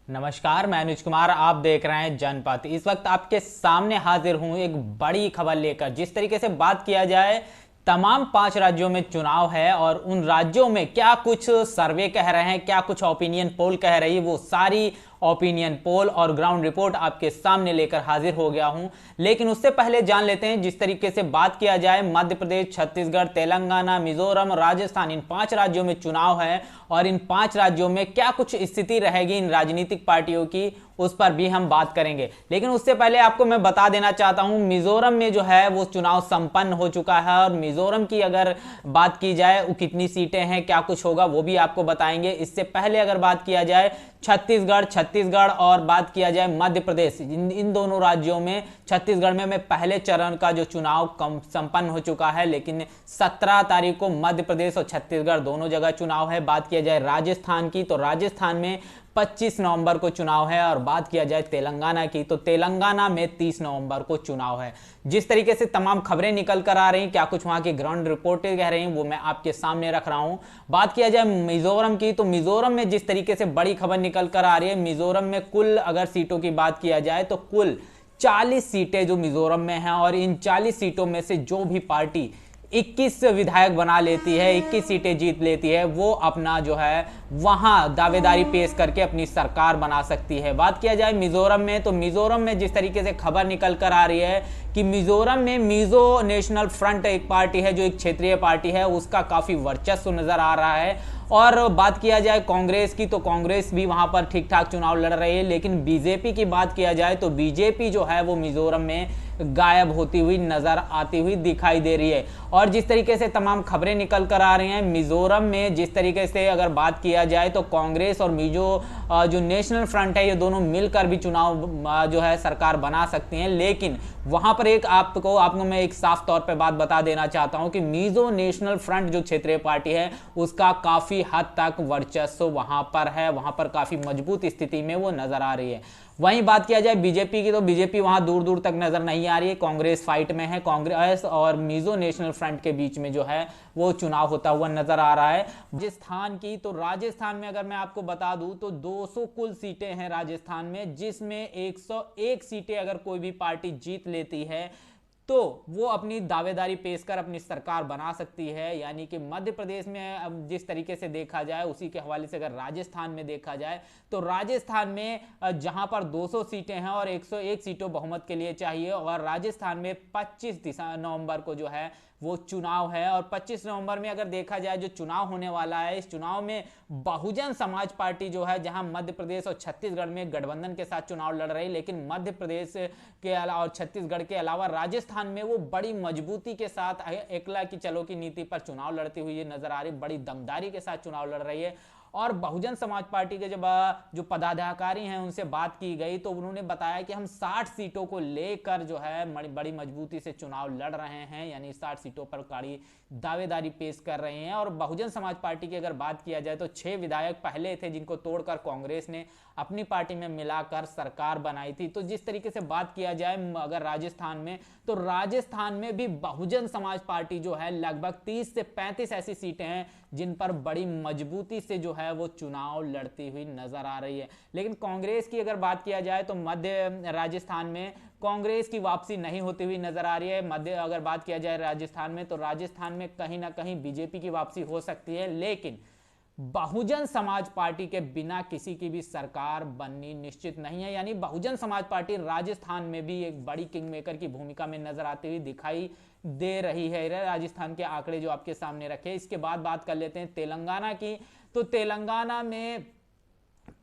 नमस्कार, मैं अनुज कुमार। आप देख रहे हैं जनपथ। इस वक्त आपके सामने हाजिर हूं एक बड़ी खबर लेकर। जिस तरीके से बात किया जाए, तमाम 5 राज्यों में चुनाव है और उन राज्यों में क्या कुछ सर्वे कह रहे हैं, क्या कुछ ओपिनियन पोल कह रही है, वो सारी ओपिनियन पोल और ग्राउंड रिपोर्ट आपके सामने लेकर हाजिर हो गया हूं। लेकिन उससे पहले जान लेते हैं, जिस तरीके से बात किया जाए, मध्य प्रदेश, छत्तीसगढ़, तेलंगाना, मिजोरम, राजस्थान, इन 5 राज्यों में चुनाव है और इन 5 राज्यों में क्या कुछ स्थिति रहेगी इन राजनीतिक पार्टियों की, उस पर भी हम बात करेंगे। लेकिन उससे पहले आपको मैं बता देना चाहता हूं, मिजोरम में जो है वो चुनाव संपन्न हो चुका है और मिजोरम की अगर बात की जाए, वो कितनी सीटें हैं, क्या कुछ होगा, वो भी आपको बताएंगे। इससे पहले अगर बात किया जाए छत्तीसगढ़ और बात किया जाए मध्य प्रदेश, इन दोनों राज्यों में, छत्तीसगढ़ में पहले चरण का जो चुनाव संपन्न हो चुका है, लेकिन 17 तारीख को मध्य प्रदेश और छत्तीसगढ़ दोनों जगह चुनाव है। बात किया जाए राजस्थान की, तो राजस्थान में 25 नवंबर को चुनाव है और बात किया जाए तेलंगाना की, तो तेलंगाना में 30 नवंबर को चुनाव है। जिस तरीके से तमाम खबरें निकल कर आ रही, क्या कुछ वहां की ग्राउंड रिपोर्टें कह रही हैं, वो मैं आपके सामने रख रहा हूं। बात किया जाए मिजोरम की, तो मिजोरम में जिस तरीके से बड़ी खबर निकल कर आ रही है, मिजोरम में कुल अगर सीटों की बात किया जाए तो कुल 40 सीटें जो मिजोरम में हैं और इन 40 सीटों में से जो भी पार्टी 21 विधायक बना लेती है, 21 सीटें जीत लेती है, वो अपना जो है वहां दावेदारी पेश करके अपनी सरकार बना सकती है। बात किया जाए मिजोरम में, तो मिजोरम में जिस तरीके से खबर निकल कर आ रही है कि मिजोरम में मिजो नेशनल फ्रंट एक पार्टी है, जो एक क्षेत्रीय पार्टी है, उसका काफी वर्चस्व नजर आ रहा है। और बात किया जाए कांग्रेस की, तो कांग्रेस भी वहां पर ठीक ठाक चुनाव लड़ रही है। लेकिन बीजेपी की बात किया जाए तो बीजेपी जो है वो मिजोरम में गायब होती हुई नजर आती हुई दिखाई दे रही है। और जिस तरीके से तमाम खबरें निकल कर आ रही हैं, मिजोरम में जिस तरीके से अगर बात किया जाए तो कांग्रेस और मिजो जो नेशनल फ्रंट है, ये दोनों मिलकर भी चुनाव जो है सरकार बना सकती हैं। लेकिन वहां पर एक आपको मैं एक साफ तौर पे बात बता देना चाहता हूं कि मिजो नेशनल फ्रंट जो क्षेत्रीय पार्टी है, उसका काफी हद तक वर्चस्व वहां पर है, वहां पर काफी मजबूत स्थिति में वो नजर आ रही है। वहीं बात किया जाए बीजेपी की, तो बीजेपी वहां दूर दूर तक नजर नहीं आ रही है, कांग्रेस फाइट में है। कांग्रेस और मिजो नेशनल फ्रंट के बीच में जो है वो चुनाव होता हुआ नजर आ रहा है। राजस्थान की, तो राजस्थान में अगर मैं आपको बता दूं तो 200 कुल सीटें हैं राजस्थान में, जिसमें 101 सीटें अगर कोई भी पार्टी जीत लेती है तो वो अपनी दावेदारी पेश कर अपनी सरकार बना सकती है। यानी कि मध्य प्रदेश में अब जिस तरीके से देखा जाए, उसी के हवाले से अगर राजस्थान में देखा जाए, तो राजस्थान में जहां पर 200 सीटें हैं और 101 सीटों बहुमत के लिए चाहिए, और राजस्थान में 25 नवंबर को जो है वो चुनाव है। और 25 नवंबर में अगर देखा जाए जो चुनाव होने वाला है, इस चुनाव में बहुजन समाज पार्टी जो है, जहां मध्य प्रदेश और छत्तीसगढ़ में गठबंधन के साथ चुनाव लड़ रही, लेकिन मध्य प्रदेश के अलावा और छत्तीसगढ़ के अलावा राजस्थान में वो बड़ी मजबूती के साथ एकला की चलो की नीति पर चुनाव लड़ती हुई ये नजर आ रही, बड़ी दमदारी के साथ चुनाव लड़ रही है। और बहुजन समाज पार्टी के जब जो पदाधिकारी हैं उनसे बात की गई, तो उन्होंने बताया कि हम 60 सीटों को लेकर जो है बड़ी मजबूती से चुनाव लड़ रहे हैं, यानी 60 सीटों पर कड़ी दावेदारी पेश कर रहे हैं। और बहुजन समाज पार्टी की अगर बात किया जाए तो 6 विधायक पहले थे, जिनको तोड़कर कांग्रेस ने अपनी पार्टी में मिलाकर सरकार बनाई थी। तो जिस तरीके से बात किया जाए अगर राजस्थान में, तो राजस्थान में भी बहुजन समाज पार्टी जो है लगभग 30 से 35 ऐसी सीटें हैं जिन पर बड़ी मजबूती से जो है वो चुनाव लड़ती हुई नजर आ रही है। लेकिन कांग्रेस की अगर बात किया जाए तो मध्य राजस्थान में कांग्रेस की वापसी नहीं होती हुई नजर आ रही है। मध्य अगर बात किया जाए राजस्थान में, तो राजस्थान में कहीं ना कहीं बीजेपी की वापसी हो सकती है, लेकिन बहुजन समाज पार्टी के बिना किसी की भी सरकार बननी निश्चित नहीं है। यानी बहुजन समाज पार्टी राजस्थान में भी एक बड़ी किंग मेकर की भूमिका में नजर आती हुई दिखाई दे रही है। राजस्थान के आंकड़े जो आपके सामने रखे। इसके बाद बात कर लेते हैं तेलंगाना की, तो तेलंगाना में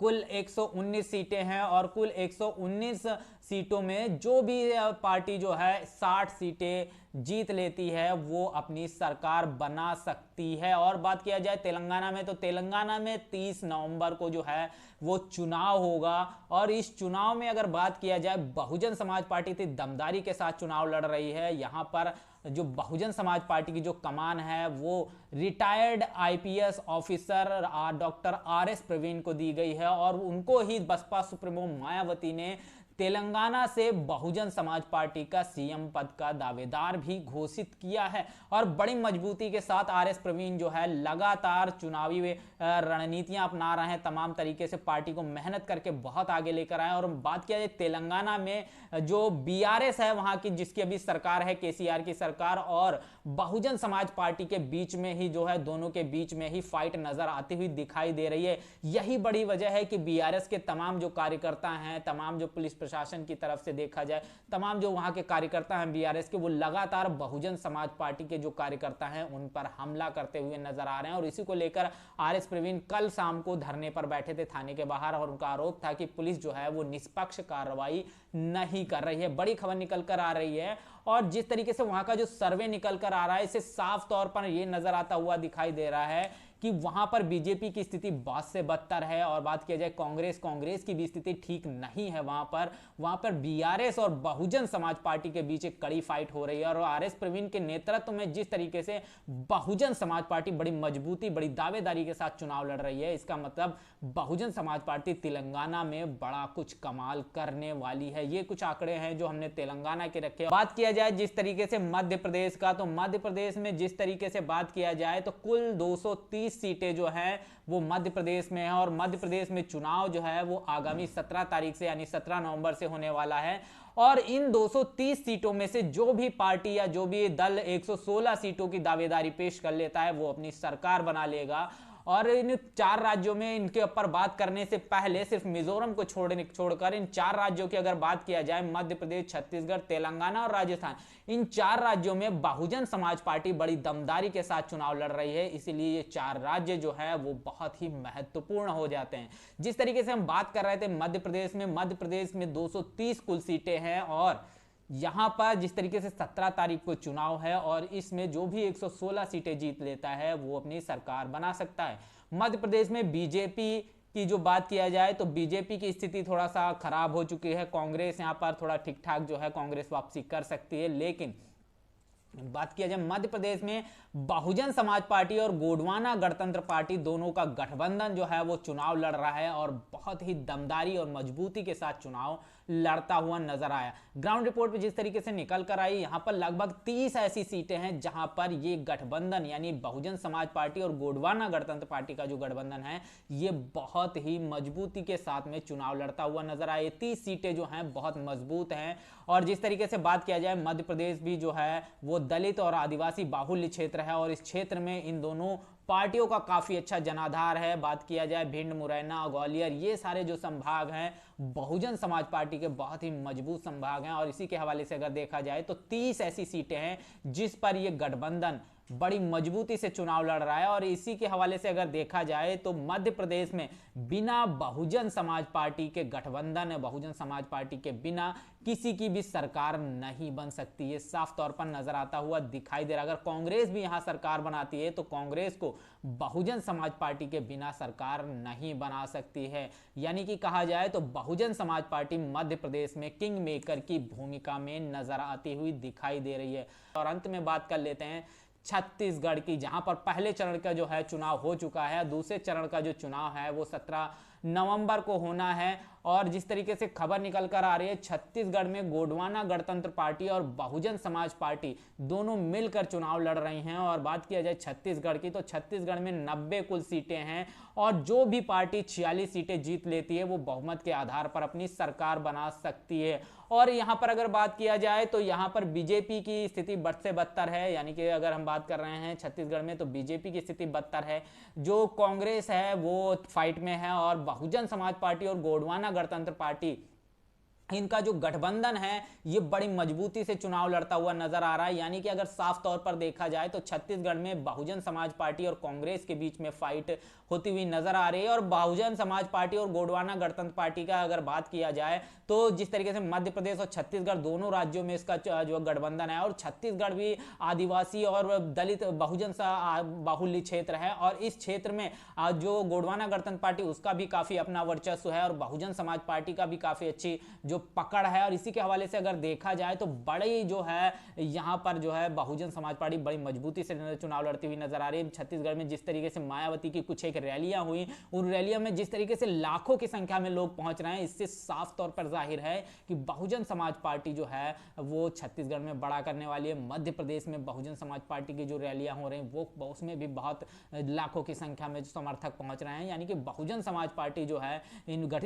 कुल 119 सीटें हैं और कुल 119 सीटों में जो भी पार्टी जो है 60 सीटें जीत लेती है, वो अपनी सरकार बना सकती है। और बात किया जाए तेलंगाना में, तो तेलंगाना में 30 नवंबर को जो है वो चुनाव होगा। और इस चुनाव में अगर बात किया जाए, बहुजन समाज पार्टी थी दमदारी के साथ चुनाव लड़ रही है। यहां पर जो बहुजन समाज पार्टी की जो कमान है वो retired IPS officer doctor R S Praveen को दी गई है और उनको ही बसपा सुप्रीमो मायावती ने तेलंगाना से बहुजन समाज पार्टी का सीएम पद का दावेदार भी घोषित किया है। और बड़ी मजबूती के साथ आरएस प्रवीण जो है लगातार चुनावी रणनीतियां अपना रहे हैं, तमाम तरीके से पार्टी को मेहनत करके बहुत आगे लेकर आए। और बात किया जाए तेलंगाना में जो बीआरएस है वहां की, जिसकी अभी सरकार है केसीआर की सरकार, और बहुजन समाज पार्टी के बीच में ही जो है, दोनों के बीच में ही फाइट नजर आती हुई दिखाई दे रही है। यही बड़ी वजह है कि बीआरएस के तमाम जो कार्यकर्ता हैं, तमाम जो पुलिस प्रशासन की तरफ से देखा जाए, तमाम जो वहां के कार्यकर्ता हैं बीआरएस के, वो लगातार बहुजन समाज पार्टी के जो कार्यकर्ता हैं उन पर हमला करते हुए नजर आ रहे हैं। और इसी को लेकर आरएस प्रवीण कल शाम को धरने पर बैठे थे थाने के बाहर, और उनका आरोप था कि पुलिस जो है वो निष्पक्ष कार्रवाई नहीं कर रही है। बड़ी खबर निकल कर आ रही है, और जिस तरीके से वहां का जो सर्वे निकल कर आ रहा है, इससे साफ तौर पर यह नजर आता हुआ दिखाई दे रहा है कि वहां पर बीजेपी की स्थिति बहुत से बदतर है। और बात किया जाए कांग्रेस की भी स्थिति ठीक नहीं है। वहां पर बीआरएस और बहुजन समाज पार्टी के बीच एक कड़ी फाइट हो रही है। और आरएस प्रवीण के नेतृत्व में जिस तरीके से बहुजन समाज पार्टी बड़ी मजबूती, बड़ी दावेदारी के साथ चुनाव लड़ रही है, इसका मतलब बहुजन समाज पार्टी तेलंगाना में बड़ा कुछ कमाल करने वाली है। ये कुछ आंकड़े हैं जो हमने तेलंगाना के रखे। बात किया जाए जिस तरीके से मध्य प्रदेश का, तो मध्य प्रदेश में जिस तरीके से बात किया जाए तो कुल 230 सीटें जो हैं वो मध्य प्रदेश में है। और मध्य प्रदेश में चुनाव जो है वो आगामी 17 तारीख से, यानी 17 नवंबर से होने वाला है। और इन 230 सीटों में से जो भी पार्टी या जो भी दल 116 सीटों की दावेदारी पेश कर लेता है, वो अपनी सरकार बना लेगा। और इन 4 राज्यों में इनके ऊपर बात करने से पहले सिर्फ मिजोरम को छोड़कर इन 4 राज्यों की अगर बात किया जाए, मध्य प्रदेश, छत्तीसगढ़, तेलंगाना और राजस्थान, इन 4 राज्यों में बहुजन समाज पार्टी बड़ी दमदारी के साथ चुनाव लड़ रही है। इसीलिए ये 4 राज्य जो है वो बहुत ही महत्वपूर्ण हो जाते हैं। जिस तरीके से हम बात कर रहे थे मध्य प्रदेश में 230 कुल सीटें हैं, और यहां पर जिस तरीके से 17 तारीख को चुनाव है, और इसमें जो भी 116 सीटें जीत लेता है वो अपनी सरकार बना सकता है। मध्य प्रदेश में बीजेपी की जो बात किया जाए तो बीजेपी की स्थिति थोड़ा सा खराब हो चुकी है। कांग्रेस यहां पर थोड़ा ठीक ठाक जो है, कांग्रेस वापसी कर सकती है। लेकिन बात किया जाए मध्य प्रदेश में बहुजन समाज पार्टी और गोंडवाना गणतंत्र पार्टी दोनों का गठबंधन जो है वो चुनाव लड़ रहा है, और बहुत ही दमदारी और मजबूती के साथ चुनाव लड़ता हुआ नजर आया। ग्राउंड रिपोर्ट पे जिस तरीके से निकल कर आई, यहां पर लगभग 30 ऐसी सीटें हैं जहां पर ये गठबंधन, यानी बहुजन समाज पार्टी और गोंडवाना गणतंत्र पार्टी का जो गठबंधन है, ये बहुत ही मजबूती के साथ में चुनाव लड़ता हुआ नजर आया। 30 सीटें जो हैं बहुत मजबूत हैं। और जिस तरीके से बात किया जाए, मध्य प्रदेश भी जो है वो दलित और आदिवासी बाहुल्य क्षेत्र है, और इस क्षेत्र में इन दोनों पार्टियों का काफी अच्छा जनाधार है। बात किया जाए भिंड, मुरैना, ग्वालियर, ये सारे जो संभाग हैं बहुजन समाज पार्टी के बहुत ही मजबूत संभाग हैं। और इसी के हवाले से अगर देखा जाए तो 30 ऐसी सीटें हैं जिस पर यह गठबंधन बड़ी मजबूती से चुनाव लड़ रहा है। और इसी के हवाले से अगर देखा जाए तो मध्य प्रदेश में बिना बहुजन समाज पार्टी के गठबंधन, बहुजन समाज पार्टी के बिना किसी की भी सरकार नहीं बन सकती। ये साफ तौर पर नजर आता हुआ दिखाई दे रहा है। अगर कांग्रेस भी यहां सरकार बनाती है तो कांग्रेस को बहुजन समाज पार्टी के बिना सरकार नहीं बना सकती है। यानी कि कहा जाए तो बहुजन समाज पार्टी मध्य प्रदेश में किंग मेकर की भूमिका में नजर आती हुई दिखाई दे रही है। और अंत में बात कर लेते हैं छत्तीसगढ़ की, जहां पर पहले चरण का जो है चुनाव हो चुका है। दूसरे चरण का जो चुनाव है वो 17 नवंबर को होना है। और जिस तरीके से खबर निकल कर आ रही है, छत्तीसगढ़ में गोंडवाना गणतंत्र पार्टी और बहुजन समाज पार्टी दोनों मिलकर चुनाव लड़ रही हैं। और बात किया जाए छत्तीसगढ़ की, तो छत्तीसगढ़ में 90 कुल सीटें हैं, और जो भी पार्टी 46 सीटें जीत लेती है वो बहुमत के आधार पर अपनी सरकार बना सकती है। और यहां पर अगर बात किया जाए तो यहां पर बीजेपी की स्थिति बद से बदतर है। यानी कि अगर हम बात कर रहे हैं छत्तीसगढ़ में, तो बीजेपी की स्थिति बदतर है। जो कांग्रेस है वो फाइट में है, और बहुजन समाज पार्टी और गोंडवाना गणतंत्र पार्टी, इनका जो गठबंधन है ये बड़ी मजबूती से चुनाव लड़ता हुआ नजर आ रहा है। यानी कि अगर साफ तौर पर देखा जाए तो छत्तीसगढ़ में बहुजन समाज पार्टी और कांग्रेस के बीच में फाइट होती हुई नजर आ रही है। और बहुजन समाज पार्टी और गोंडवाना गणतंत्र पार्टी का अगर बात किया जाए तो जिस तरीके से मध्य प्रदेश और छत्तीसगढ़ दोनों राज्यों में इसका जो गठबंधन है, और छत्तीसगढ़ भी आदिवासी और दलित बहुजन बाहुल्य क्षेत्र है, और इस क्षेत्र में जो गोंडवाना गणतंत्र पार्टी उसका भी काफी अपना वर्चस्व है, और बहुजन समाज पार्टी का भी काफी अच्छी जो पकड़ है। और इसी के हवाले से अगर देखा जाए तो बड़ी जो है यहाँ पर जो है बहुजन समाज पार्टी बड़ी मजबूती से चुनाव लड़ती हुई नजर आ रही है। छत्तीसगढ़ में जिस तरीके से मायावती की कुछ एक रैलियां हुई, उन रैलियों में जिस तरीके से लाखों की संख्या में लोग पहुंच रहे हैं, इससे साफ तौर पर जाहिर है कि बहुजन समाज पार्टी जो है वो छत्तीसगढ़ में बड़ा करने वाली है। मध्य प्रदेश में बहुजन समाज पार्टी की जो रैलियां हो रही हैं वो उसमें भी बहुत लाखों की संख्या में समर्थक पहुंच रहे हैं। यानी कि बहुजन समाज पार्टी जो है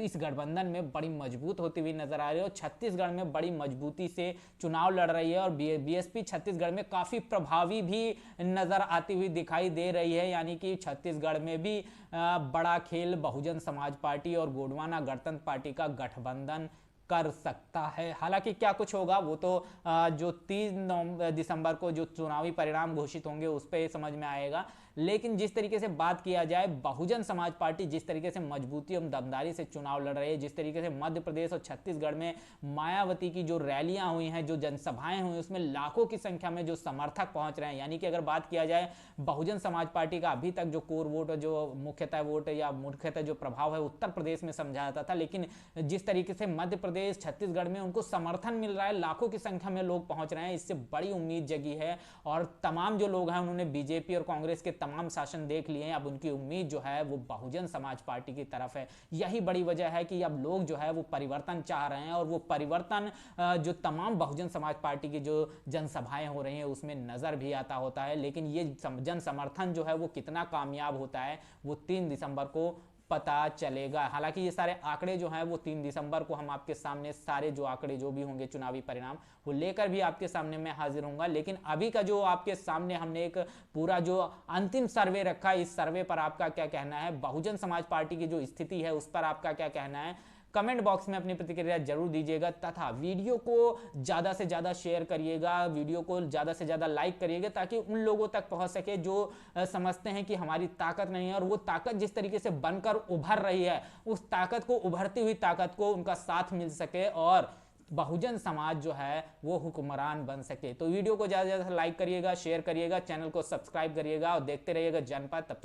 इस गठबंधन में बड़ी मजबूत होती हुई नजर आ रही है और छत्तीसगढ़ में बड़ी मजबूती से चुनाव लड़ रही है। और बीएसपी छत्तीसगढ़ में काफी प्रभावी भी नजर आती हुई दिखाई दे रही है। यानी कि छत्तीसगढ़ में भी बड़ा खेल बहुजन समाज पार्टी और गोंडवाना गणतंत्र पार्टी का गठबंधन कर सकता है। हालांकि क्या कुछ होगा वो तो जो 3 दिसंबर को जो चुनावी परिणाम घोषित होंगे उस पर समझ में आएगा। लेकिन जिस तरीके से बात किया जाए, बहुजन समाज पार्टी जिस तरीके से मजबूती और दमदारी से चुनाव लड़ रही है, जिस तरीके से मध्य प्रदेश और छत्तीसगढ़ में मायावती की जो रैलियां हुई हैं, जो जनसभाएं हुई, उसमें लाखों की संख्या में जो समर्थक पहुंच रहे हैं। यानी कि अगर बात किया जाए बहुजन समाज पार्टी का अभी तक जो कोर वोट, जो मुख्यतः वोट या मुख्यतः जो प्रभाव है उत्तर प्रदेश में समझा जाता था, लेकिन जिस तरीके से मध्य प्रदेश छत्तीसगढ़ में उनको समर्थन मिल रहा है, लाखों की संख्या में लोग पहुंच रहे हैं, इससे बड़ी उम्मीद जगी है। और तमाम जो लोग हैं उन्होंने बीजेपी और कांग्रेस के तमाम शासन देख लिए हैं, अब उनकी उम्मीद जो है वो बहुजन समाज पार्टी की तरफ है। यही बड़ी वजह है कि अब लोग जो है वो परिवर्तन चाह रहे हैं और वो परिवर्तन जो तमाम बहुजन समाज पार्टी की जो जनसभाएं हो रही हैं उसमें नजर भी आता होता है। लेकिन ये जन समर्थन जो है वो कितना कामयाब होता है वो 3 दिसंबर को पता चलेगा। हालांकि ये सारे आंकड़े जो हैं वो 3 दिसंबर को हम आपके सामने सारे जो आंकड़े जो भी होंगे चुनावी परिणाम वो लेकर भी आपके सामने मैं हाजिर होऊंगा। लेकिन अभी का जो आपके सामने हमने एक पूरा जो अंतिम सर्वे रखा, इस सर्वे पर आपका क्या कहना है, बहुजन समाज पार्टी की जो स्थिति है उस पर आपका क्या कहना है, कमेंट बॉक्स में अपनी प्रतिक्रिया जरूर दीजिएगा। तथा वीडियो को ज़्यादा से ज़्यादा शेयर करिएगा, वीडियो को ज़्यादा से ज़्यादा लाइक करिएगा, ताकि उन लोगों तक पहुंच सके जो समझते हैं कि हमारी ताकत नहीं है और वो ताकत जिस तरीके से बनकर उभर रही है उस ताकत को, उभरती हुई ताकत को उनका साथ मिल सके और बहुजन समाज जो है वो हुक्मरान बन सके। तो वीडियो को ज़्यादा से ज़्यादा लाइक करिएगा, शेयर करिएगा, चैनल को सब्सक्राइब करिएगा और देखते रहिएगा जनपद। तब